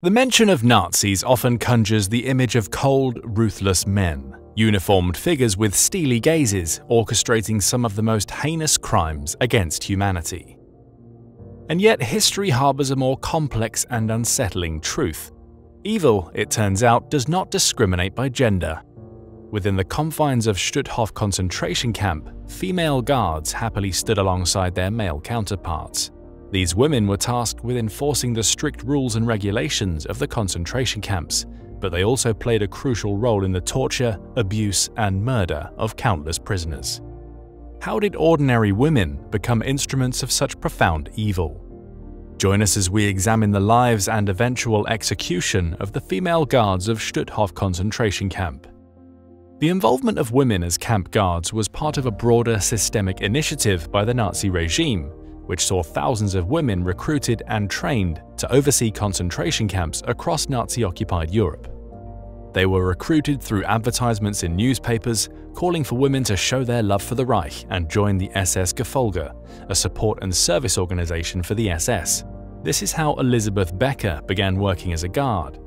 The mention of Nazis often conjures the image of cold, ruthless men, uniformed figures with steely gazes orchestrating some of the most heinous crimes against humanity. And yet history harbors a more complex and unsettling truth. Evil, it turns out, does not discriminate by gender. Within the confines of Stutthof concentration camp, female guards happily stood alongside their male counterparts. These women were tasked with enforcing the strict rules and regulations of the concentration camps, but they also played a crucial role in the torture, abuse, and murder of countless prisoners. How did ordinary women become instruments of such profound evil? Join us as we examine the lives and eventual execution of the female guards of Stutthof concentration camp. The involvement of women as camp guards was part of a broader systemic initiative by the Nazi regime, which saw thousands of women recruited and trained to oversee concentration camps across Nazi-occupied Europe. They were recruited through advertisements in newspapers calling for women to show their love for the Reich and join the SS Gefolge, a support and service organization for the SS. This is how Elisabeth Becker began working as a guard.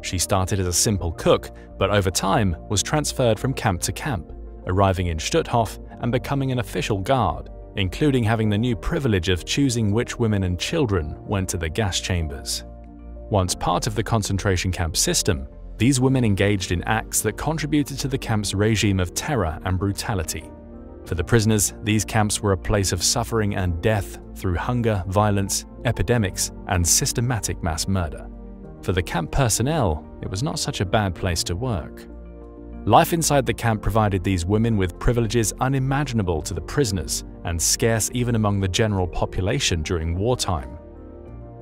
She started as a simple cook, but over time was transferred from camp to camp, arriving in Stutthof and becoming an official guard, including having the new privilege of choosing which women and children went to the gas chambers. Once part of the concentration camp system, these women engaged in acts that contributed to the camp's regime of terror and brutality. For the prisoners, these camps were a place of suffering and death through hunger, violence, epidemics, and systematic mass murder. For the camp personnel, it was not such a bad place to work. Life inside the camp provided these women with privileges unimaginable to the prisoners and scarce even among the general population during wartime.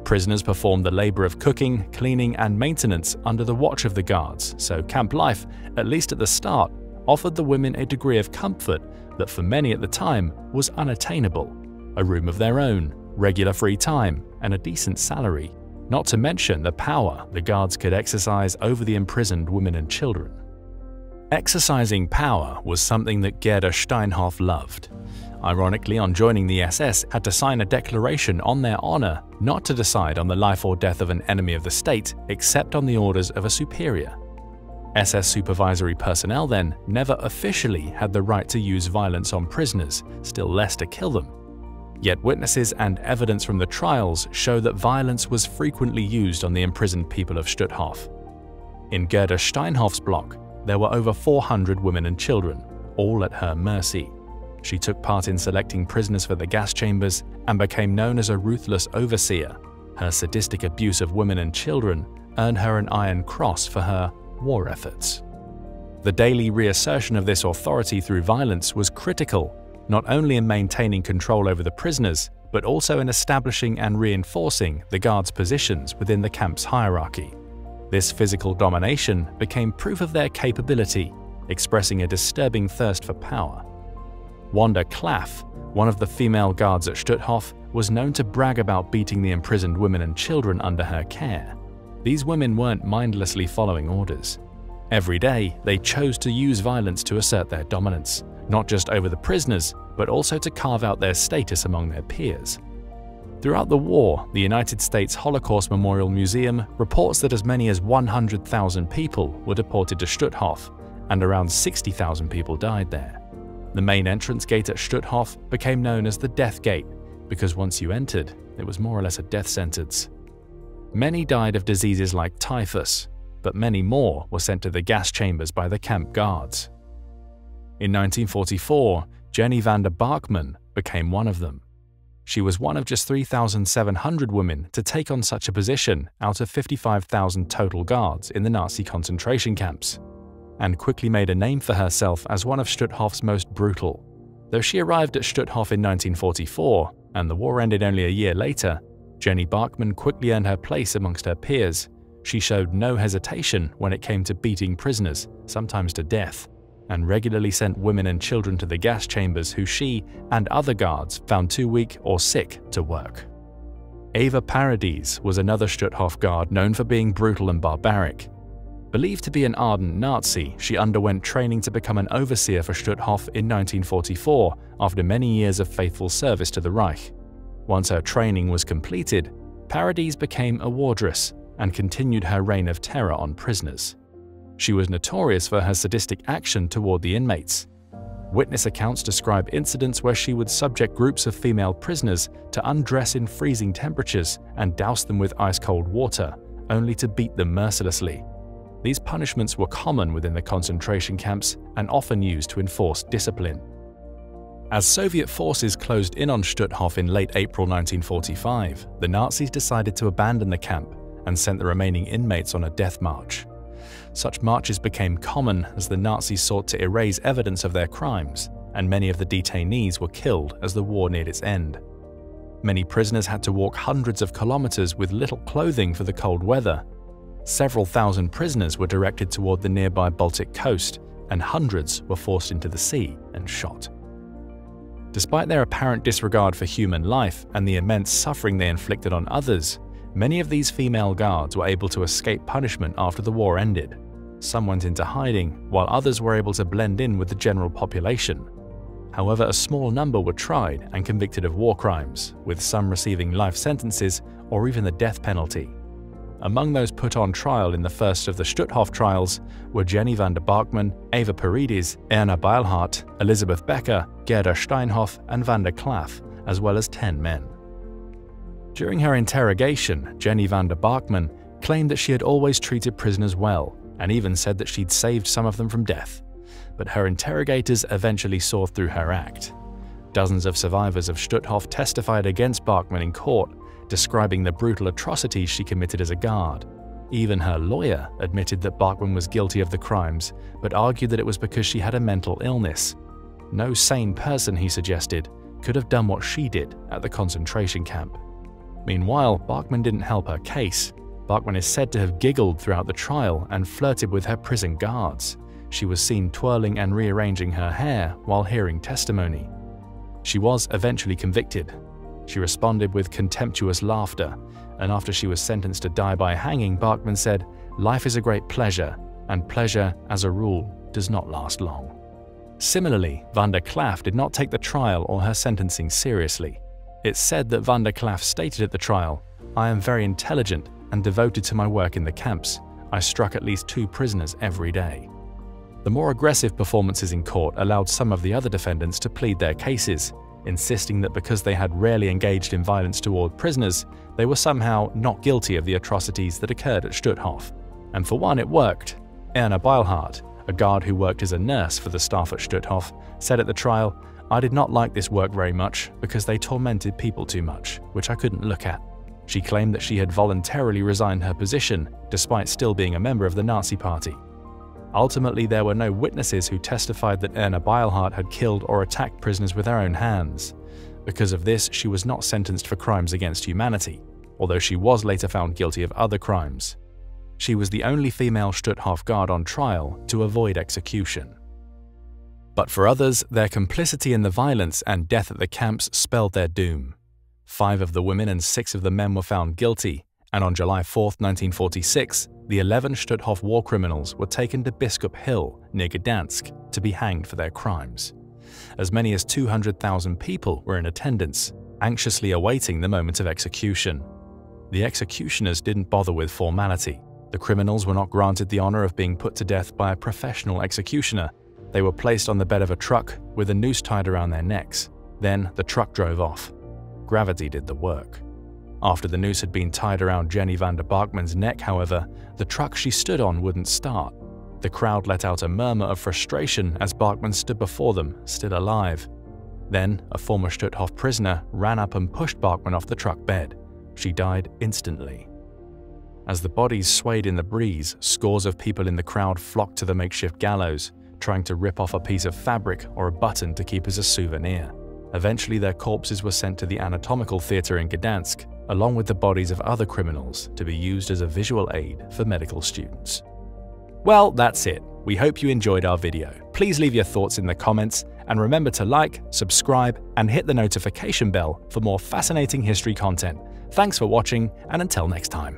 Prisoners performed the labor of cooking, cleaning, and maintenance under the watch of the guards, so camp life, at least at the start, offered the women a degree of comfort that for many at the time was unattainable: a room of their own, regular free time, and a decent salary, not to mention the power the guards could exercise over the imprisoned women and children. Exercising power was something that Gerda Steinhoff loved. Ironically, on joining the SS, had to sign a declaration on their honor not to decide on the life or death of an enemy of the state except on the orders of a superior. SS supervisory personnel then never officially had the right to use violence on prisoners, still less to kill them. Yet witnesses and evidence from the trials show that violence was frequently used on the imprisoned people of Stutthof. In Gerda Steinhoff's block, there were over 400 women and children, all at her mercy. She took part in selecting prisoners for the gas chambers and became known as a ruthless overseer. Her sadistic abuse of women and children earned her an Iron Cross for her war efforts. The daily reassertion of this authority through violence was critical, not only in maintaining control over the prisoners, but also in establishing and reinforcing the guards' positions within the camp's hierarchy. This physical domination became proof of their capability, expressing a disturbing thirst for power. Wanda Klaff, one of the female guards at Stutthof, was known to brag about beating the imprisoned women and children under her care. These women weren't mindlessly following orders. Every day, they chose to use violence to assert their dominance, not just over the prisoners, but also to carve out their status among their peers. Throughout the war, the United States Holocaust Memorial Museum reports that as many as 100,000 people were deported to Stutthof, and around 60,000 people died there. The main entrance gate at Stutthof became known as the Death Gate because once you entered, it was more or less a death sentence. Many died of diseases like typhus, but many more were sent to the gas chambers by the camp guards. In 1944, Jenny van der Bachmann became one of them. She was one of just 3,700 women to take on such a position out of 55,000 total guards in the Nazi concentration camps, and quickly made a name for herself as one of Stutthof's most brutal. Though she arrived at Stutthof in 1944, and the war ended only a year later, Jenny Bachmann quickly earned her place amongst her peers. She showed no hesitation when it came to beating prisoners, sometimes to death, and regularly sent women and children to the gas chambers who she and other guards found too weak or sick to work. Eva Paradis was another Stutthof guard known for being brutal and barbaric. Believed to be an ardent Nazi, she underwent training to become an overseer for Stutthof in 1944 after many years of faithful service to the Reich. Once her training was completed, Paradis became a wardress, and continued her reign of terror on prisoners. She was notorious for her sadistic action toward the inmates. Witness accounts describe incidents where she would subject groups of female prisoners to undress in freezing temperatures and douse them with ice-cold water, only to beat them mercilessly. These punishments were common within the concentration camps and often used to enforce discipline. As Soviet forces closed in on Stutthof in late April 1945, the Nazis decided to abandon the camp and sent the remaining inmates on a death march. Such marches became common as the Nazis sought to erase evidence of their crimes, and many of the detainees were killed as the war neared its end. Many prisoners had to walk hundreds of kilometers with little clothing for the cold weather. Several thousand prisoners were directed toward the nearby Baltic coast, and hundreds were forced into the sea and shot. Despite their apparent disregard for human life and the immense suffering they inflicted on others, many of these female guards were able to escape punishment after the war ended. Some went into hiding, while others were able to blend in with the general population. However, a small number were tried and convicted of war crimes, with some receiving life sentences or even the death penalty. Among those put on trial in the first of the Stutthof trials were Jenny van der Barkman, Eva Paredes, Erna Beilhardt, Elizabeth Becker, Gerda Steinhoff, and van der Klaff, as well as 10 men. During her interrogation, Jenny van der Barkman claimed that she had always treated prisoners well, and even said that she'd saved some of them from death. But her interrogators eventually saw through her act. Dozens of survivors of Stutthof testified against Barkman in court, describing the brutal atrocities she committed as a guard. Even her lawyer admitted that Barkman was guilty of the crimes, but argued that it was because she had a mental illness. No sane person, he suggested, could have done what she did at the concentration camp. Meanwhile, Barkman didn't help her case. Barkman is said to have giggled throughout the trial and flirted with her prison guards. She was seen twirling and rearranging her hair while hearing testimony. She was eventually convicted. She responded with contemptuous laughter, and after she was sentenced to die by hanging, Barkman said, "Life is a great pleasure, and pleasure, as a rule, does not last long." Similarly, van der Klaff did not take the trial or her sentencing seriously. It's said that van der Klaff stated at the trial, "I am very intelligent and devoted to my work in the camps. I struck at least 2 prisoners every day." The more aggressive performances in court allowed some of the other defendants to plead their cases, insisting that because they had rarely engaged in violence toward prisoners, they were somehow not guilty of the atrocities that occurred at Stutthof. And for one, it worked. Erna Beilhardt, a guard who worked as a nurse for the staff at Stutthof, said at the trial, "I did not like this work very much because they tormented people too much, which I couldn't look at." She claimed that she had voluntarily resigned her position, despite still being a member of the Nazi Party. Ultimately, there were no witnesses who testified that Erna Beilhardt had killed or attacked prisoners with her own hands. Because of this, she was not sentenced for crimes against humanity, although she was later found guilty of other crimes. She was the only female Stutthof guard on trial to avoid execution. But for others, their complicity in the violence and death at the camps spelled their doom. 5 of the women and 6 of the men were found guilty, and on July 4, 1946, the 11 Stutthof war criminals were taken to Biskup Hill, near Gdansk, to be hanged for their crimes. As many as 200,000 people were in attendance, anxiously awaiting the moment of execution. The executioners didn't bother with formality. The criminals were not granted the honor of being put to death by a professional executioner. They were placed on the bed of a truck with a noose tied around their necks. Then the truck drove off. Gravity did the work. After the noose had been tied around Jenny van der Barkman's neck, however, the truck she stood on wouldn't start. The crowd let out a murmur of frustration as Barkman stood before them, still alive. Then, a former Stutthof prisoner ran up and pushed Barkman off the truck bed. She died instantly. As the bodies swayed in the breeze, scores of people in the crowd flocked to the makeshift gallows, trying to rip off a piece of fabric or a button to keep as a souvenir. Eventually, their corpses were sent to the anatomical theater in Gdansk, along with the bodies of other criminals, to be used as a visual aid for medical students. Well, that's it. We hope you enjoyed our video. Please leave your thoughts in the comments, and remember to like, subscribe, and hit the notification bell for more fascinating history content. Thanks for watching, and until next time.